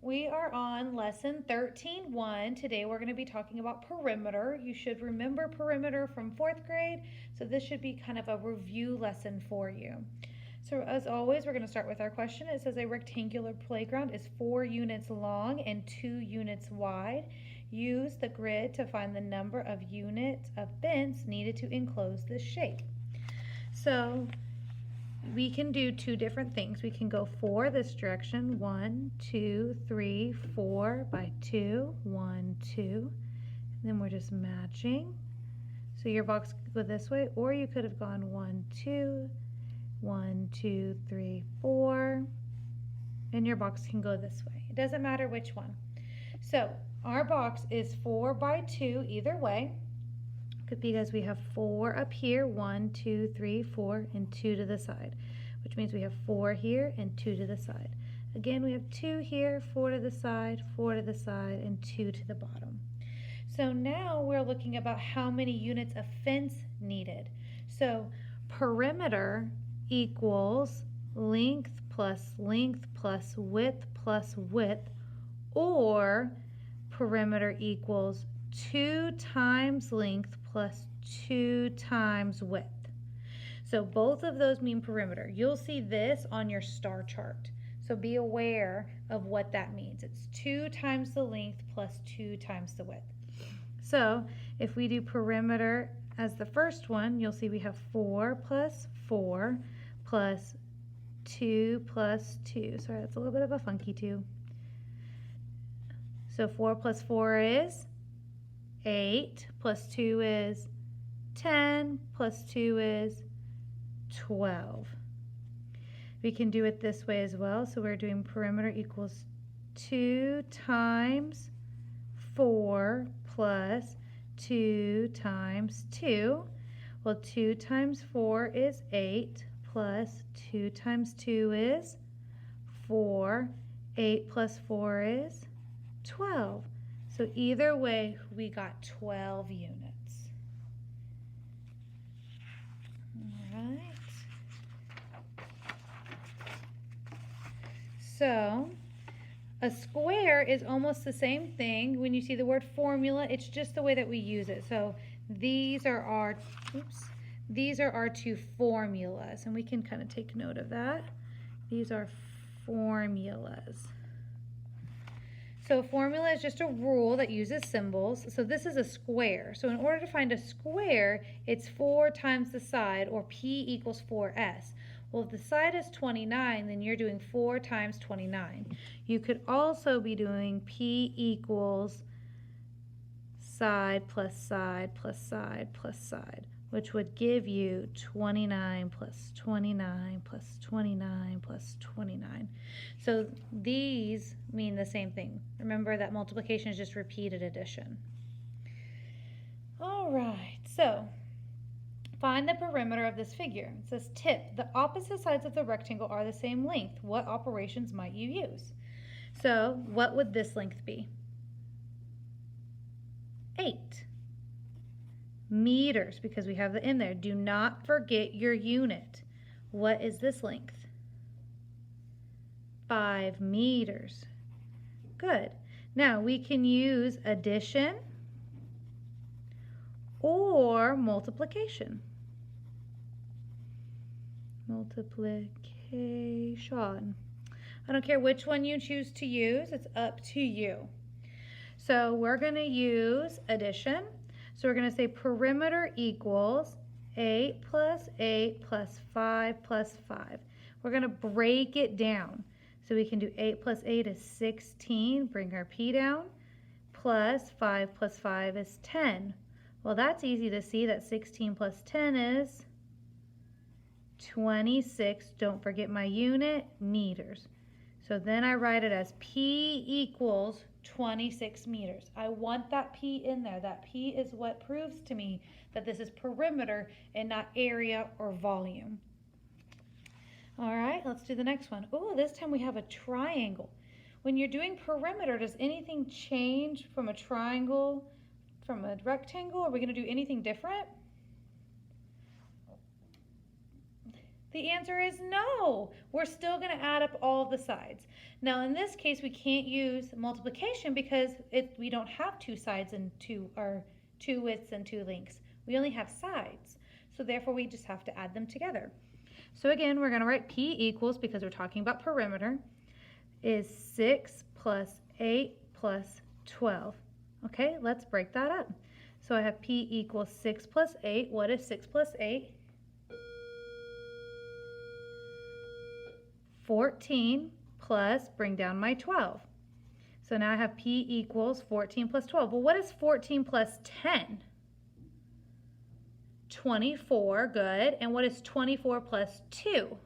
We are on lesson 13.1. Today we're going to be talking about perimeter. You should remember perimeter from 4th grade, so this should be kind of a review lesson for you. So as always, we're going to start with our question. It says a rectangular playground is 4 units long and 2 units wide. Use the grid to find the number of units of fence needed to enclose this shape. So we can do two different things. We can go 4 this direction, 1, 2, 3, 4 by 2, 1, 2, and then we're just matching. So your box could go this way, or you could have gone 1, 2, 1, 2, 3, 4, and your box can go this way. It doesn't matter which one. So our box is 4 by 2 either way, because we have 4 up here, 1, 2, 3, 4, and 2 to the side, which means we have 4 here and 2 to the side. Again, we have 2 here, 4 to the side, 4 to the side, and 2 to the bottom. So now we're looking about how many units of fence needed. So perimeter equals length plus width, or perimeter equals 2 times length plus 2 times width. So both of those mean perimeter. You'll see this on your star chart. So be aware of what that means. It's 2 times the length plus 2 times the width. So if we do perimeter as the first one, you'll see we have 4 plus 4 plus 2 plus 2. Sorry, that's a little bit of a funky 2. So 4 plus 4 is 8, plus 2 is 10, plus 2 is 12. We can do it this way as well. So we're doing perimeter equals 2 times 4 plus 2 times 2. Well, 2 times 4 is 8, plus 2 times 2 is 4. 8 plus 4 is 12. So either way, we got 12 units. All right. So a square is almost the same thing. When you see the word formula, it's just the way that we use it. So these are our two formulas, and we can kind of take note of that. These are formulas. So formula is just a rule that uses symbols. So this is a square. So in order to find a square, it's 4 times the side, or P equals 4S. Well, if the side is 29, then you're doing 4 times 29. You could also be doing P equals side plus side plus side plus side, which would give you 29 plus 29 plus 29 plus 29. So these mean the same thing. Remember that multiplication is just repeated addition. All right, so find the perimeter of this figure. It says tip, the opposite sides of the rectangle are the same length. What operations might you use? So what would this length be? 8 meters, because we have the in there. Do not forget your unit. What is this length? 5 meters. Good. Now we can use addition or multiplication. Multiplication. I don't care which one you choose to use. It's up to you. So we're going to use addition. So we're going to say perimeter equals 8 plus 8 plus 5 plus 5. We're going to break it down. So we can do 8 plus 8 is 16. Bring our P down. Plus 5 plus 5 is 10. Well, that's easy to see that 16 plus 10 is 26. Don't forget my unit, meters. So then I write it as P equals 26 meters. I want that P in there. That P is what proves to me that this is perimeter and not area or volume. All right, let's do the next one. Oh, this time we have a triangle. When you're doing perimeter, does anything change from a triangle, from a rectangle? Are we going to do anything different? The answer is no. We're still going to add up all of the sides. Now in this case we can't use multiplication because we don't have two sides and two widths and two lengths. We only have sides. So therefore we just have to add them together. So again, we're going to write P equals, because we're talking about perimeter, is 6 plus 8 plus 12. Okay, let's break that up. So I have P equals 6 plus 8. What is 6 plus 8? 14 plus, bring down my 12. So now I have P equals 14 plus 12. Well, what is 14 plus 10? 24, good. And what is 24 plus 2?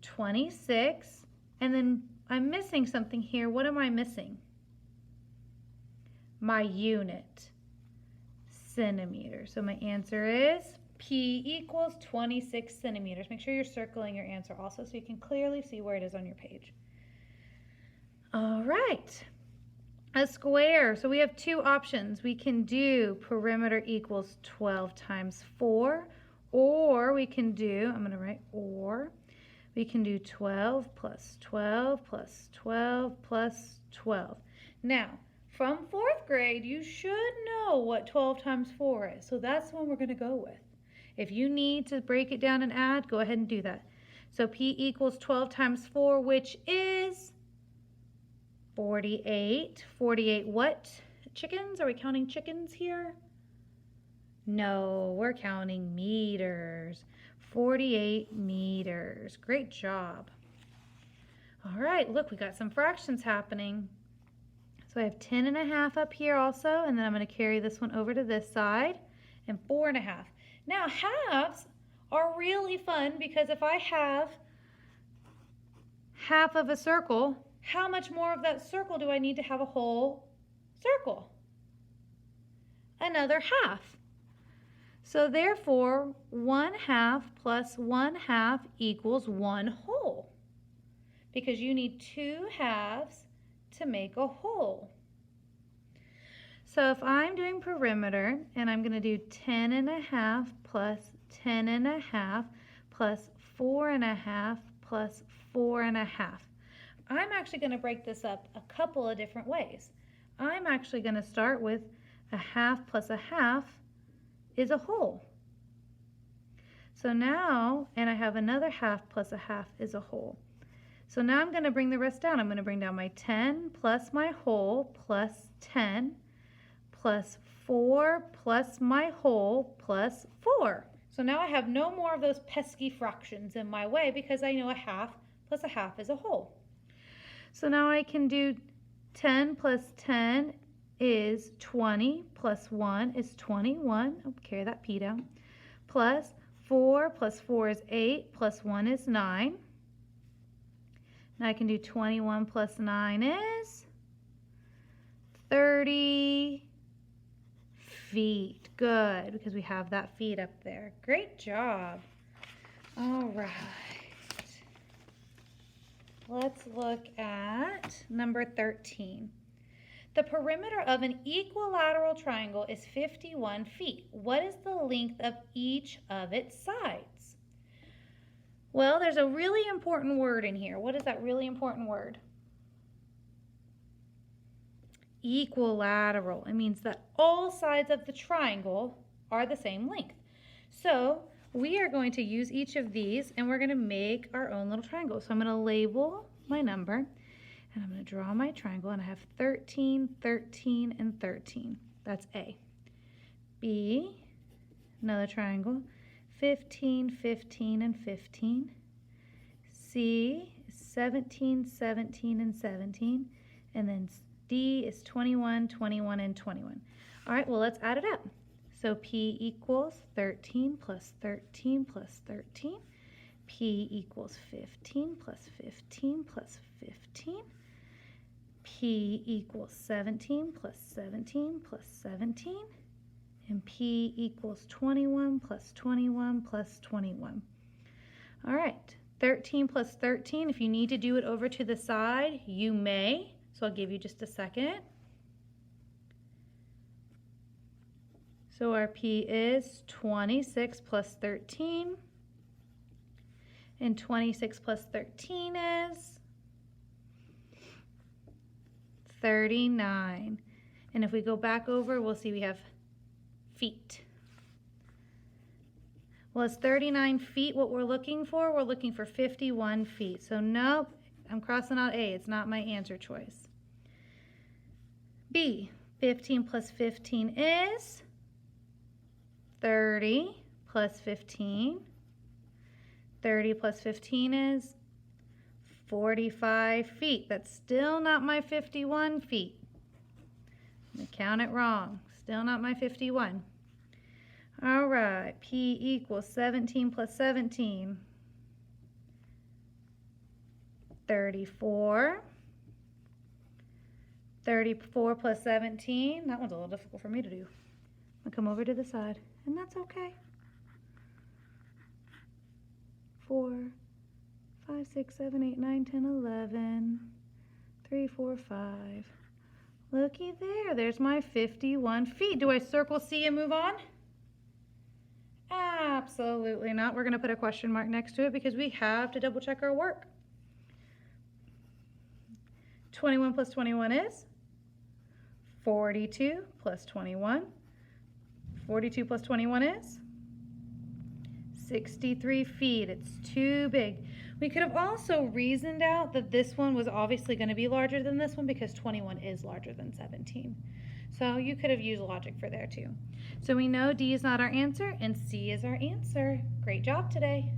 26. And then I'm missing something here. What am I missing? My unit, centimeters. So my answer is P equals 26 centimeters. Make sure you're circling your answer also so you can clearly see where it is on your page. All right. A square. So we have two options. We can do perimeter equals 12 times 4, or we can do, I'm going to write or, we can do 12 plus 12 plus 12 plus 12. Now, from 4th grade, you should know what 12 times 4 is. So that's the one we're going to go with. If you need to break it down and add, go ahead and do that. So P equals 12 times 4, which is 48. 48 what? Chickens? Are we counting chickens here? No, we're counting meters. 48 meters. Great job. All right, look, we got some fractions happening. So I have 10.5 up here also, and then I'm going to carry this one over to this side, and 4.5. Now, halves are really fun because if I have half of a circle, how much more of that circle do I need to have a whole circle? Another half. So therefore, 1/2 plus 1/2 equals 1 whole, because you need 2 halves to make a whole. So if I'm doing perimeter and I'm going to do 10.5 plus 10.5 plus 4.5 plus 4.5. I'm actually going to break this up a couple of different ways. I'm actually going to start with 1/2 plus 1/2 is a whole. So now, and I have another 1/2 plus 1/2 is a whole. So now I'm going to bring the rest down. I'm going to bring down my 10 plus my whole plus 10 plus 4 plus my whole plus 4. So now I have no more of those pesky fractions in my way because I know 1/2 plus 1/2 is a whole. So now I can do 10 plus 10 is 20 plus 1 is 21. I'll carry that P down. Plus 4 is 8 plus 1 is 9. Now I can do 21 plus 9 is 30 feet. Good, because we have that feet up there. Great job. All right. Let's look at number 13. The perimeter of an equilateral triangle is 51 feet. What is the length of each of its sides? Well, there's a really important word in here. What is that really important word? Equilateral. It means that all sides of the triangle are the same length. So we are going to use each of these and we're going to make our own little triangle. So I'm going to label my number and I'm going to draw my triangle, and I have 13, 13, and 13. That's A. B, another triangle, 15, 15, and 15. C, 17, 17, and 17. And then D is 21, 21, and 21. All right, well, let's add it up. So P equals 13 plus 13 plus 13. P equals 15 plus 15 plus 15. P equals 17 plus 17 plus 17. And P equals 21 plus 21 plus 21. All right, 13 plus 13. If you need to do it over to the side, you may. So I'll give you just a second. So our P is 26 plus 13 And 26 plus 13 is 39. And if we go back over, we'll see we have feet. Well, it's 39 feet what we're looking for. We're looking for 51 feet. So nope, I'm crossing out A. It's not my answer choice. B, 15 plus 15 is 30 plus 15. 30 plus 15 is 45 feet. That's still not my 51 feet. I'm going to count it wrong. Still not my 51. All right, P equals 17 plus 17. 34. 34 plus 17. That one's a little difficult for me to do. I'll come over to the side, and that's okay. 4, 5, 6, 7, 8, 9, 10, 11. 3, 4, 5. Looky there. There's my 51 feet. Do I circle C and move on? Absolutely not. We're going to put a question mark next to it because we have to double check our work. 21 plus 21 is 42 plus 21. 42 plus 21 is 63 feet. It's too big. We could have also reasoned out that this one was obviously going to be larger than this one because 21 is larger than 17. So you could have used logic for there too. So we know D is not our answer and C is our answer. Great job today.